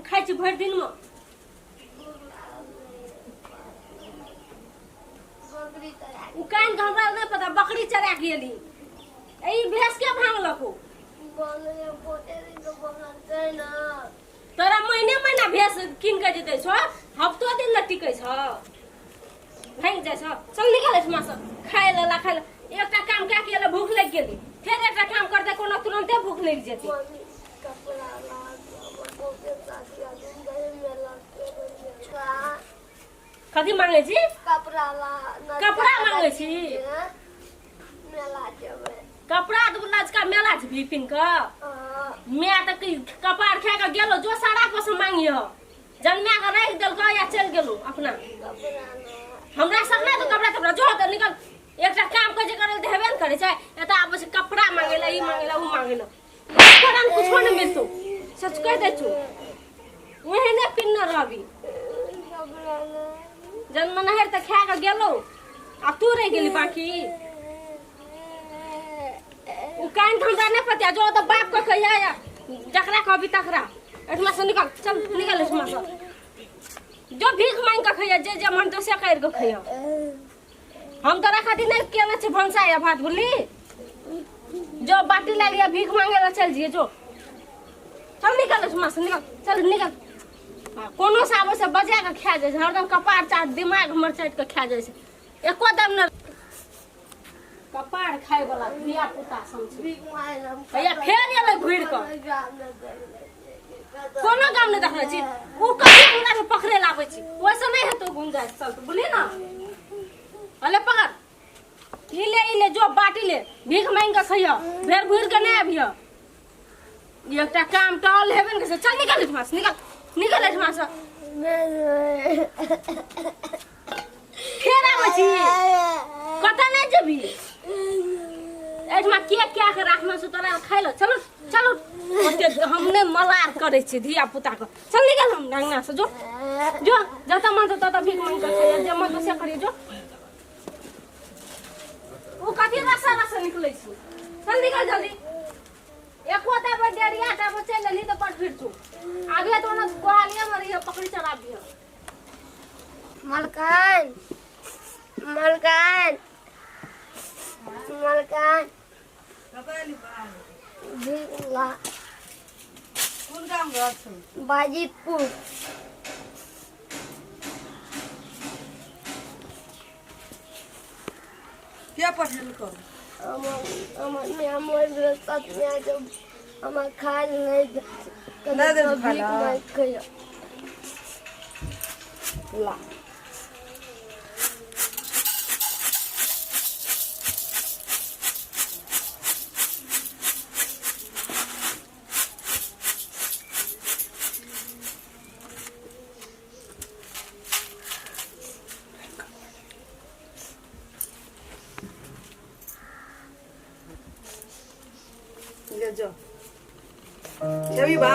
खाइ छी भरि दिन में कान के हमरा नहीं पता बकरी चरा के गेली ए भैंस के भांगलको तोरा महीने महीना भैंस किन के जेते छ हफ्तो दिन न टिकै छ भांग जाय छ चल निकाल इसमा से खाय ला खाय ला एकटा काम क्या के भूख लग गेली फिर एकटा काम करते कोनो तुरंते भूख लग जेती कथी मांगे छी कपड़ा मांगे छी कपड़ा तो लजका मेला छी बिपिन का मैं त कपार खा के गेलो जो सारा पस मांगियो जन्मा के रख देलको या चल गेलो अपना हमरा सब ना तो कपड़ा तपड़ा जो त निकल एकटा काम के जे करल देबे न करे छै एता आब से कपड़ा मांगेला ई मांगेला उ मांगेला कपड़ा कुछ न मिलतो सच कह दे छु वही ने पिन न रहबी जन्म नहर त खा के गेलो आ तू रह गेली बाकी उ कान हमरा नहीं पता जो तो बाप को कहिया या जकरा कहबी तकरा एठमा से निकल चल निकल एठमा से जो भीख मांग के खइया जे मन तो से कर के खइया हम तोरा खातिर नहीं केना छ भंसा या भात बोली जो बाटी ला लिया भीख मांगे ला चल जिए जो चल निकल एठमा से निकल चल निकल कोनो साबो से बजा के खा जाय हरदम कपार चाट दिमाग हमर चाट के खा जाय छै एको दम न कपार खाए वाला धिया पुता समझ भैया फेर एले घुर के कोनो काम नहीं देखले छी उ कभी हमरा के पकड़े लाबै छी वैसे नहीं हेतो गुंजाइश चल तो बोली ना अले पकड़ इले जो बाटी ले भीख मांग के खइया फेर घुर के नहीं आबिया एकटा काम टल हेबे न चल निकल एठमा से निकल एठमा से फेर आबै छी कत नहीं जेबी एठमा क्या के राखना से तोरा खाइ लो चलो चलो हमने मलार करे छी धिया पुता को चल निकल हम डांगना से जो जता मन तता भीख मांग के खाइया जे मन तो से करियो जो ओ कथी रसा निकलै छी चल निकल जल्दी एकोटा बडेरिया टा बचे लेली तो पर फिर तू आगे तो न गोहालिया मरी पकड़ी चला दियो मलकान ला कौन काम कर बाजीपुर क्या पढ़ल कर हमर साथ में जब हम खा नहीं दे ला ले जो जबी बा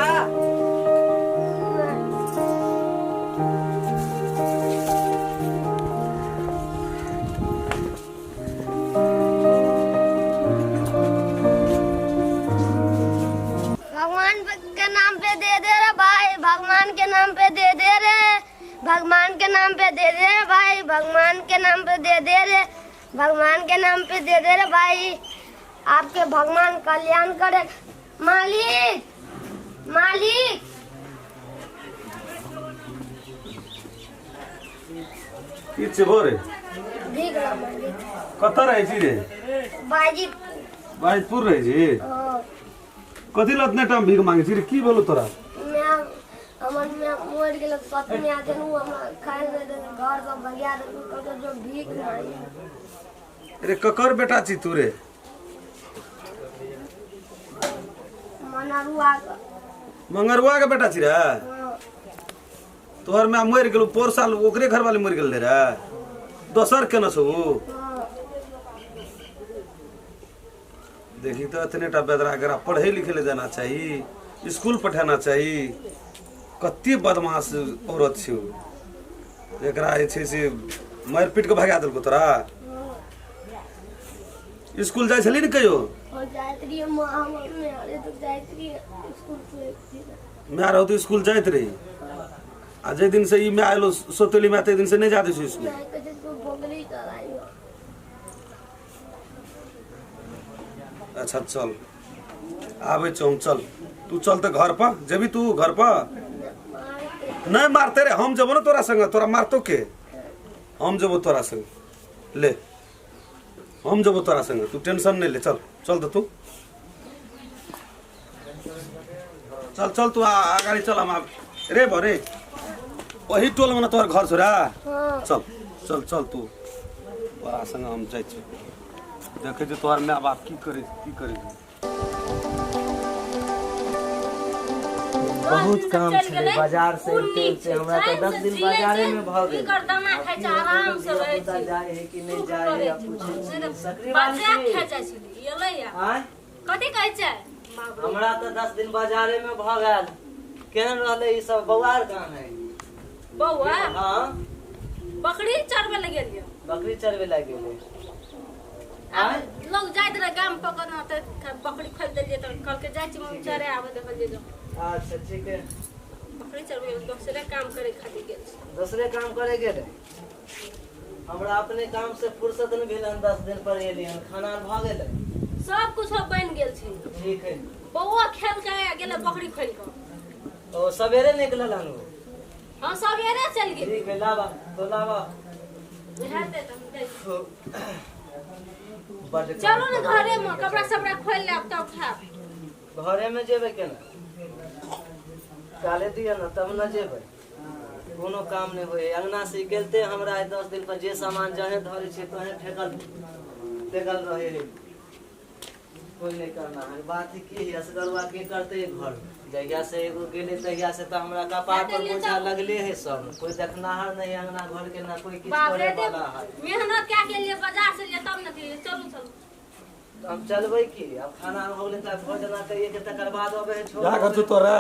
भगवान के नाम पे दे दे रे भाई भगवान के नाम पे दे दे रे भगवान के नाम पे दे दे रे भाई भगवान के नाम पे दे दे रे भगवान के नाम पे दे दे रे भाई आपके भगवान कल्याण करे मालिक मालिक किछ भोरे भीख ला मालिक कत रहे छी रे बाजीपुर रहे छी कथी लतने टाइम भीख मांगे छी रे की बोलो तोरा मैं हमर में मोर गेल पत्नी आके नु हम खाए दे घर सब भगिया दे जो भीख मांगे अरे ककर बेटा छी तू रे मंगरुआ के बेटा छी रे तोहर में मर गेलू पोर साल ओकरे घर वाले मर गेल रे दोसर केना छौ देखी तो इतने टा बेदरा अगर पढ़े लिखे ले जाना चाहिए स्कूल पठाना चाहिए कत्ते बदमाश औरत छौ एकरा जे छै से मार पीट के भगा देलको तोरा स्कूल जाय छली न कहियो और जायत्री मां हम में अरे तो जायत्री स्कूल से मैं रहो तो स्कूल जाइत रही आ जे दिन से ई में आयलो सोतेली में ते दिन से नहीं जाते छी स्कूल। अच्छा चल आवे चल चल तू चल तो घर पर जब तू घर पर नहीं मारते रे हम जब ना तोरा संग तोरा मारतो के हम जब तोरा संग ले हम जब तोरा संग तू टेंशन नहीं ले चल चल तो तू चल चल तू आगाड़ी चल हम रे भरे वही टोल में तोहर घर छोरा चल चल चल तू तोरा संग हम जाय छी देखे जे तोहर माय बाप की करे बहुत काम छे बाजार से चलते हमरा तो 10 दिन बाजारे में भ गेल कर दमा खाइ छ आराम से रहे पता छी जाए है कि नहीं जाए है पूछे सकरी वाली बच्चा खाइ छ छी एलै या हां कथि कहै छै हमरा तो 10 दिन बाजारे में भ गेल केहन रहले ई सब बौआर काम है बौआ हां बकरी चरबे ले गेलिए बकरी चरवे लाग गेले लोग जाइत रहे गाम पकड़ना त बकरी खरीद देलिए त कल के जाइ छी हम चरे आवे देखल जे अच्छा ठीक है बकरी चरबे दूसरे काम करे खातिर गेल छी दूसरे काम करे गेले हमरा अपने काम से फुर्सत नहीं भेल 10 दिन पर एली खाना भ गेले सब कुछ बन गेल छी ठीक है बौआ खेल के गेले बकरी खोल के ओ सवेरे निकलल हनु हां सवेरे चल गेल ठीक है लावा तो लावा हेते त हम जाइ बड़ चलो ना घरे में कपड़ा सपड़ा खोल ले तब खाब घरे में जेबे केना काले दिया ना तब न जेबे कोनो काम नहीं होए अंगना से गेलते हमरा 10 दिन पर जे सामान जहे धरे छे तहे फेकल रहे कोई नहीं करना है बात ही की असगरवा के करते घर जगह से एगो गेले तहिया से त हमरा कपार पर बोझा लगले है सब कोई देखनाहर नहीं अंगना घर के ना कोई किछ करे वाला है मेहनत क्या के लिए बाजार से ले तब न दिए चलू चलू हम चलबै की अब खाना हो गेले त भोजन करिए के तकर बाद अबे छोड़ या घर छो तोरा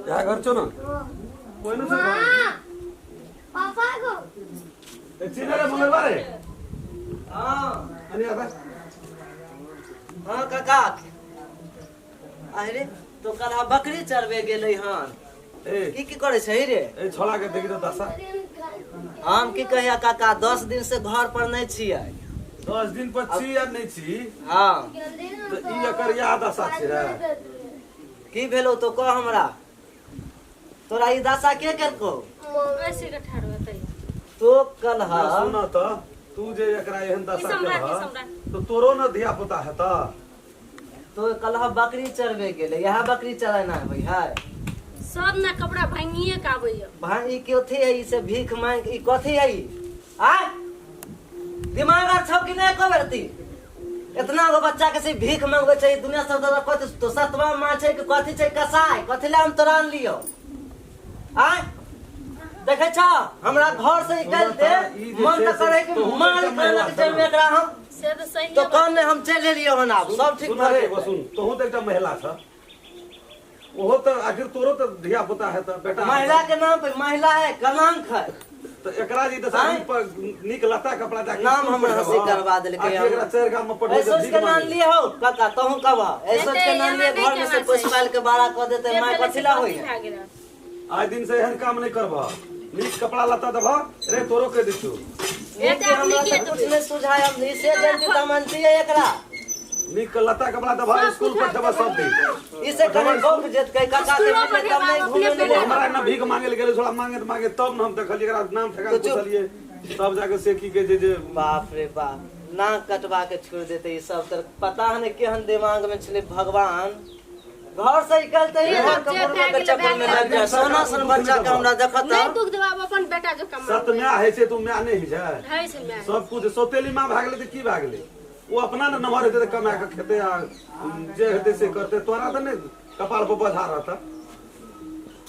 या घर छो ना कोई न छो पापा को चिने रे मंगलवार रे हां अनि आता हां काका अरे तो कल बकरी चरवे गेलै हन ए की करे छै रे ए छोला के देखि तो दशा हम की कहिया काका 10 दिन से घर पर नहीं छियै 10 दिन पर छी या नहीं छी हां तो ई एकर याद दशा छै रे की भेलो तो कह हमरा तोरा ई दशा के केलको ऐसे के ठाड़ होतै तो कल हा सुन त तू जे एकरा एहन दशा सम्राट, के सम्राट। तो तोरो न धिया पुता है त तो कल हा बकरी चरवे गेलै यह बकरी चराना है भैया सब ना कपड़ा भांगिए के आबैया भाई ई कथी है ई से भीख मांग ई कथी है ई आ दिमाग आर छौ कि नहीं कबरती इतना गो बच्चा के से भीख मांगबे छै दुनिया सब तो कथी तो सतवा मां छै कि कथी छै कसाई कथी ला हम तोरा आन लियो आ देखे छ हमरा घर से निकलते मन त करे कि मार करलक छै एकरा हम से तो सही तो कौन ने हम चल लियो हन आब सब ठीक सुन भ रे गेल सुन तोहू तो एकटा महिला छ ओहो तो आखिर तोरो तो धिया पुता है त बेटा महिला के नाम पे महिला है कलंक है तो एकरा जी दशा पर निक लता कपड़ा जाके नाम हमरा हंसी करवा देलकै आखिर एकरा चार गाम में पढ़े ऐसोच के नाम लिए हो काका तहु कबा ऐसोच के नाम लिए घर में से पुष्पाल के बाड़ा क देते माय कथिला होई आज दिन से एहन काम नहीं करबा नीक कपड़ा लता देबा रे तोरो के दिछु एक के हमरा से कुछ नहीं सुझाय हम नहीं से जानती त मानती है एकरा नीक लता कपड़ा देबा स्कूल पठेबा सब दिन इसे कने गौक जेत के काका के बेटे तब नहीं घूमे वो मिले हमरा ना भीख मांगे ले गेले थोड़ा मांगे तब ना हम देखलिए एकरा नाम ठेका पूछलिए तब जाके से की के जे बाप रे बाप नाक कटवा के छोड़ देते ई सब तर पता नहीं केहन दिमाग में छले भगवान घर से निकलते ही घर के मुर्गा के चक्कर में लग जाए सोना सन बच्चा के हमरा देखत नहीं दुख देबा अपन बेटा जो कमा सत में है से तू मैं नहीं है है से मैं सब कुछ सोतेली मां भाग ले त की भाग ले वो अपना न नमहर हेते कमा के खेते आ जे हेते से करते तोरा त नहीं कपाल पर बधा रहता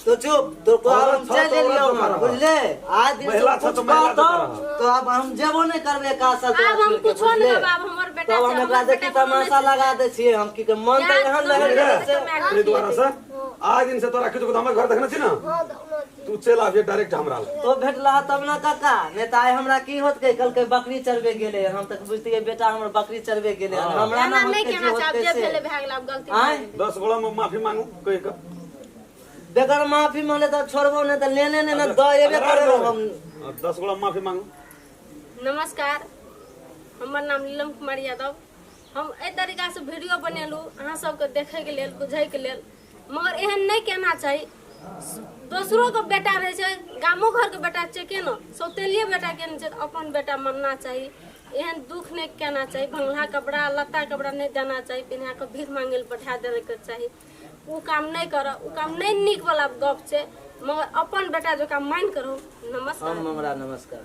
तो चुप तो को अब हम चल लियो बुझले आज दिन महिला से छ तो कुछ महिला बात तो अब हम जेबो नहीं करबे का साल अब हम कुछ नहीं बाप हमर बेटा तो हम एकरा देखी तमाशा लगा दे छिए हम की के मन त यहां लगे से ये द्वारा से आज दिन से तोरा किछु को हमर घर देखना छी ना हाँ दौना तू चल आबे डायरेक्ट हमरा तो भेटला तब ना काका नहीं त आय हमरा की होत के कल के बकरी चरबे गेले हम तक बुझतिए बेटा हमर बकरी चरबे गेले हमरा ना नहीं होत के कहना होत चाहब जे से भेले भाग लाब गलती आय 10 गोला में माफी मांगू कह के बेकार माफी मांगे तो छोड़बो नहीं तो लेने नहीं ना दएबे करबो हम 10 गोला माफी मांगू। नमस्कार, हमर नाम नीलम कुमार यादव। हम एहि तरीका से वीडियो बनेलहुँ अहाँ सबके देखैके लेल, बुझैके लेल, मगर एहन नहीं कहना चाही। दोसरो के बेटा रहे छै, गामो घर के बेटा छै, केना सौतेलिए बेटा केना छै, अपन बेटा मानना चाही। एहन दुख नहीं कहना चाही, भंगला कपड़ा लत्ता कपड़ा नहीं देना चाही, पिन्हा के भीख मांगे ले पठा देवे के चाही। उ काम नहीं कर, उ काम नहीं नीक वाला गप छै, मगर अपन बेटा जो काम मान करो। नमस्कार। हम हमरा नमस्कार।